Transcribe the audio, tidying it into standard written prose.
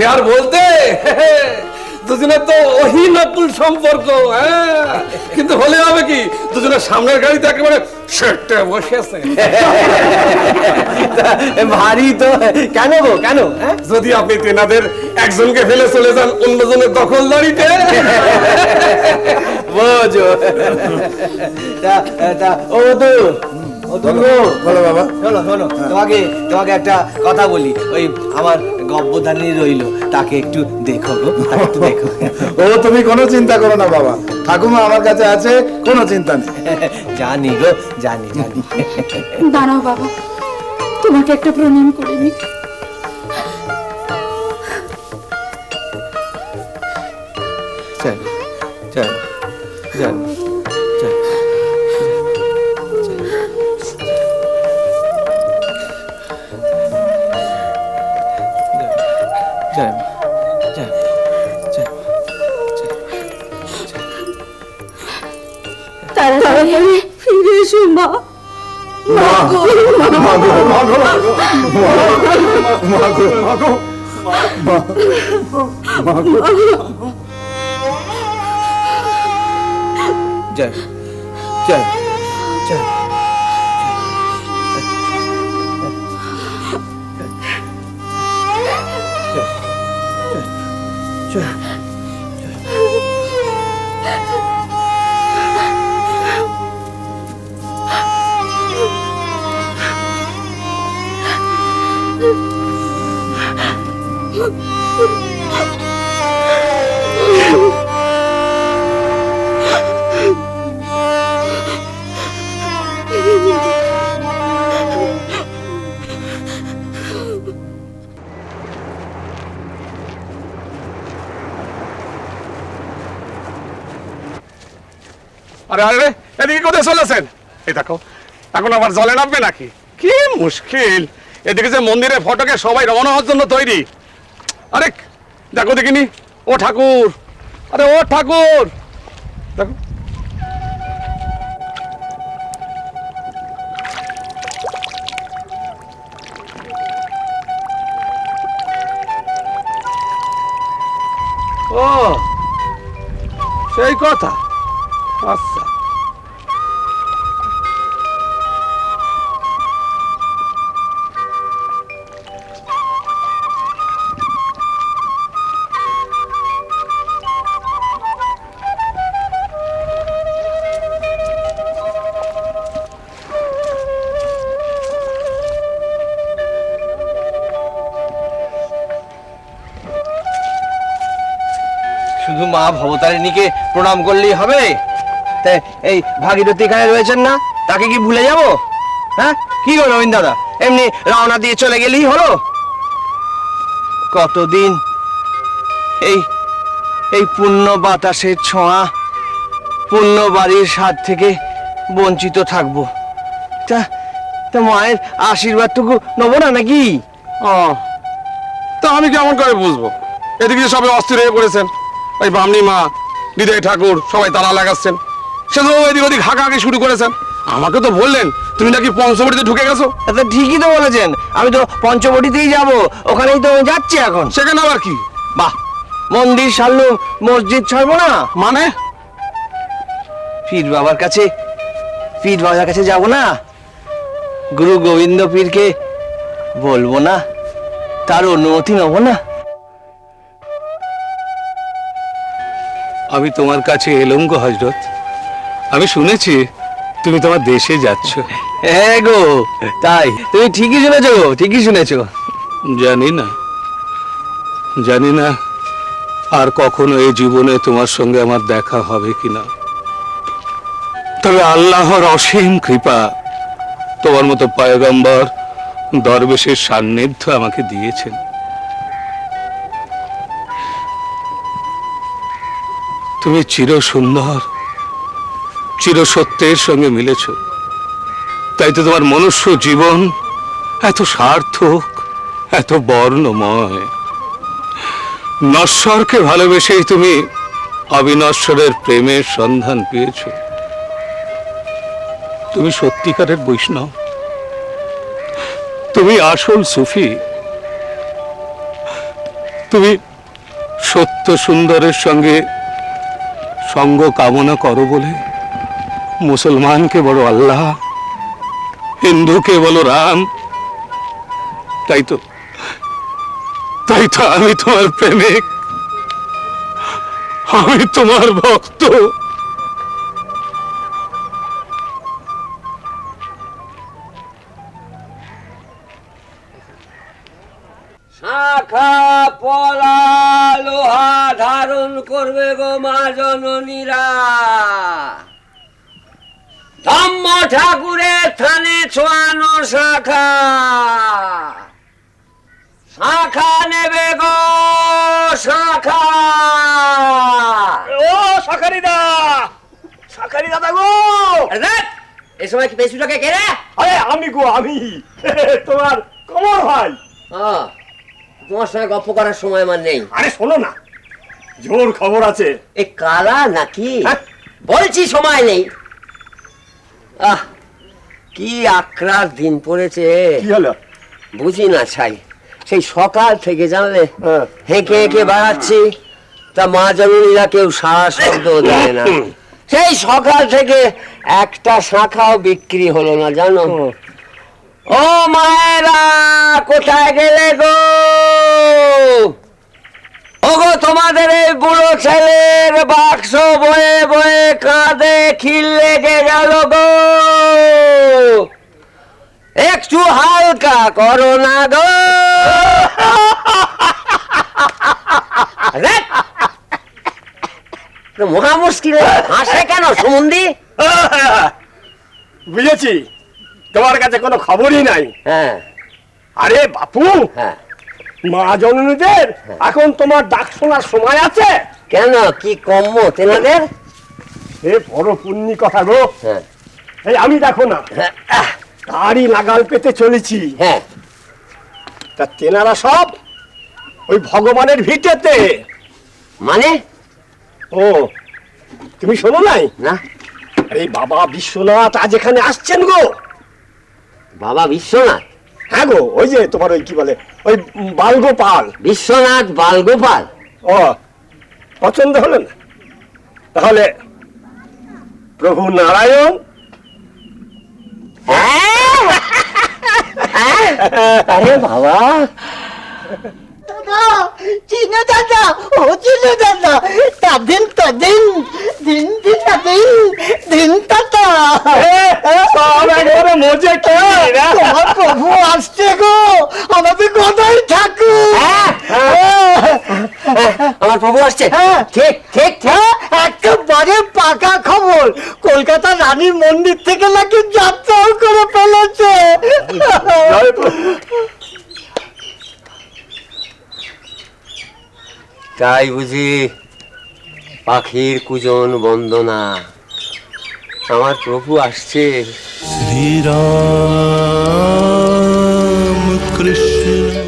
সে আর বলতে দুজনের তো ওহি নকুল সম্পর্ক। হ্যাঁ, কিন্তু হলে হবে কি, দুজনের সামনের গাড়িতে একেবারে সেটে বসে আছে। ভারী তো। কেন গো, কেন? যদি আপনি তেনাদের একজনকে ফেলে চলে যান অন্যজনের দখলদারিতে। বোঝো। ও তো বলো বাবা। শোনো শোনো, তোমাকে একটা কথা বলি। ওই আমার গব্বদানি রইলো, তাকে একটু দেখো গো, তাকে একটু দেখো। ও তুমি কোনো চিন্তা করো না বাবা, ঠাকুমা আমার কাছে আছে, কোনো চিন্তা নেই। জানি গো, জানি জানি। দাঁড়াও বাবা, তোমাকে একটা প্রণাম করে নি। চল চল চল চল। তাড়াতাড়ি ফিরে এসো মা। চল চল চল। আরে আরে, এদিকে কোথায় চলেছেন? এই দেখো, এখন আবার জলে নামবে নাকি? কি মুশকিল! এদিকে যে মন্দিরের ফটকে সবাই রওনা হওয়ার জন্য তৈরি। আরে দেখো দেখিনি, ও ঠাকুর, আরে ও ঠাকুর দেখো। ও সেই কথা। আচ্ছা, শুধু মা ভবতারিণীকে প্রণাম করলেই হবে? তাই এই ভাগীরথী এখানে রয়েছেন না, তাকে কি ভুলে যাব? হ্যাঁ, কি হলো রবীন্দ্র দাদা, এমনি রওনা দিয়ে চলে গেলেই হলো? কতদিন এই এই পুণ্য বাতাসের ছোঁয়া, পুণ্য বাড়ির স্বাদ থেকে বঞ্চিত থাকবো? তা মায়ের আশীর্বাদটুকু নেবো না নাকি? ও তা আমি কেমন করে বুঝবো? এদিকে সবাই অস্থির হয়ে পড়েছেন, ওই বামনি মা, হৃদয় ঠাকুর সবাই তালা লাগাচ্ছেন, সে তো এদিক ওদিক হাঁকাহাঁকি শুরু করেছেন। আমাকে তো বললেন তুমি নাকি পঞ্চবটিতে ঢুকে গেছো। তা ঠিকই তো বলেছেন, আমি তো পঞ্চবটিতেই যাব, ওখানেই তো যাচ্ছি এখন। সেখানে আবার কি? বাহ, মন্দির সারলুম, মসজিদ ছাড়বো না মানে? পীর বাবার কাছে, পীর বাবার কাছে যাব না? গুরু গোবিন্দ পীরকে বলবো না? তার অনুমতি নেবো না? আমি তোমার কাছে এলাম গো হযরত। আমি শুনেছি তুমি তোমার দেশে যাচ্ছ। হ্যাঁ গো, তাই? তুমি ঠিকই শুনেছো, ঠিকই শুনেছো। জানি না আর কখনো এই জীবনে তোমার সঙ্গে আমার দেখা হবে কিনা, তবে আল্লাহর অসীম কৃপা তোমার মতো পয়গম্বর দরবেশের সান্নিধ্য আমাকে দিয়েছেন। তুমি চির সুন্দর, চির সত্যের সঙ্গে মিলেছ, তাই তো তোমার মনুষ্য জীবন এত সার্থক, এত বর্ণময়। নশ্বরকে ভালোবেসেই তুমি অবিনশ্বরের প্রেমের সন্ধান পেয়েছ। তুমি সত্যিকারের বৈষ্ণব, তুমি আসল সুফি। তুমি সত্য সুন্দরের সঙ্গে সঙ্গ কামনা করো বলে মুসলমানকে বলো আল্লাহ, হিন্দুকে বলো রাম। তাই তো আমি তোমার প্রেমিক, আমি তোমার ভক্ত। শাখা পলা লোহা ধারণ করবে গো মা জননীরা। ধম্ম ঠাকুরের থানে ছোয়ানো শাখা, শাখা নেবে গো শাখা। ও শাকারিদা, শাকারি দাদা গো। এই সময় কি পেছুটাকে কেড়ে? আরে আমি গো, আমি তোমার কমর ভাই। তোমার সঙ্গে গল্প করার সময় আমার নেই। আরে শোনো না, জোর খবর আছে। এ কালা নাকি? হ্যাঁ? বলছি সময় নেই। আহ, কি আকরার দিন পড়েছে, কি হলো? বুঝি না ছাই। সেই সকাল থেকে জানলে হ্যাঁ। হেঁকে হেঁকে বেড়াচ্ছি, তা মা জননীরা কেউ সারা শব্দ দেয় না। সেই সকাল থেকে একটা শাখাও বিক্রি হলো না জানো। ও মায়েরা, কোথায় গেলে গো? ওগো, তোমাদের এই বুড়ো ছেলের বাক্স বয়ে বয়ে কাঁধে খিল লেগে গেল গো, একটু হালকা করো না গো। মহা মুশকিল, হাসে কেন সুমন্দি? বুঝেছি, তোমার কাছে কোনো খবরই নাই। হ্যাঁ আরে বাপু, হ্যাঁ। মা জননীদের এখন তোমার ডাক শোনার সময় আছে? কেন, কি কম্য তেনাদের? এ বড় পুণ্যি কথা গো। হ্যাঁ এই আমি দেখো না, তারই লাগাল পেতে চলেছি। হ্যাঁ। তা তেনারা সব ওই ভগবানের ভিটেতে। মানে? ও, তুমি শোনো নাই? না। এই বাবা বিশ্বনাথ আজ এখানে আসছেন গো। বাবা বিশ্বনাথ? হ্যাঁ গো, ওই যে তোমার ওই কি বলে, ওই বালগোপাল। বিশ্বনাথ বালগোপাল? ও, পছন্দ হলো না? তাহলে প্রভু নারায়ণ। আরে বাবা, দাদা, চিনে দাদা, ও চিনে দাদা, তাদিন তাদিন, দিন দিন তাদিন, দিন তাতা। তোমার প্রভু আসছে গো, আমাদের গদাই ঠাকুর। আমার প্রভু আসছে? ঠিক ঠিক ঠিক। একেবারে পাকা খবর, কলকাতা রানীর মন্দির থেকে নাকি যাত্রাও করে ফেলেছে। তাই বুঝি? পাখির কুজন বন্দনা, আমার প্রভু আসছে। শ্রীরাম কৃষ্ণ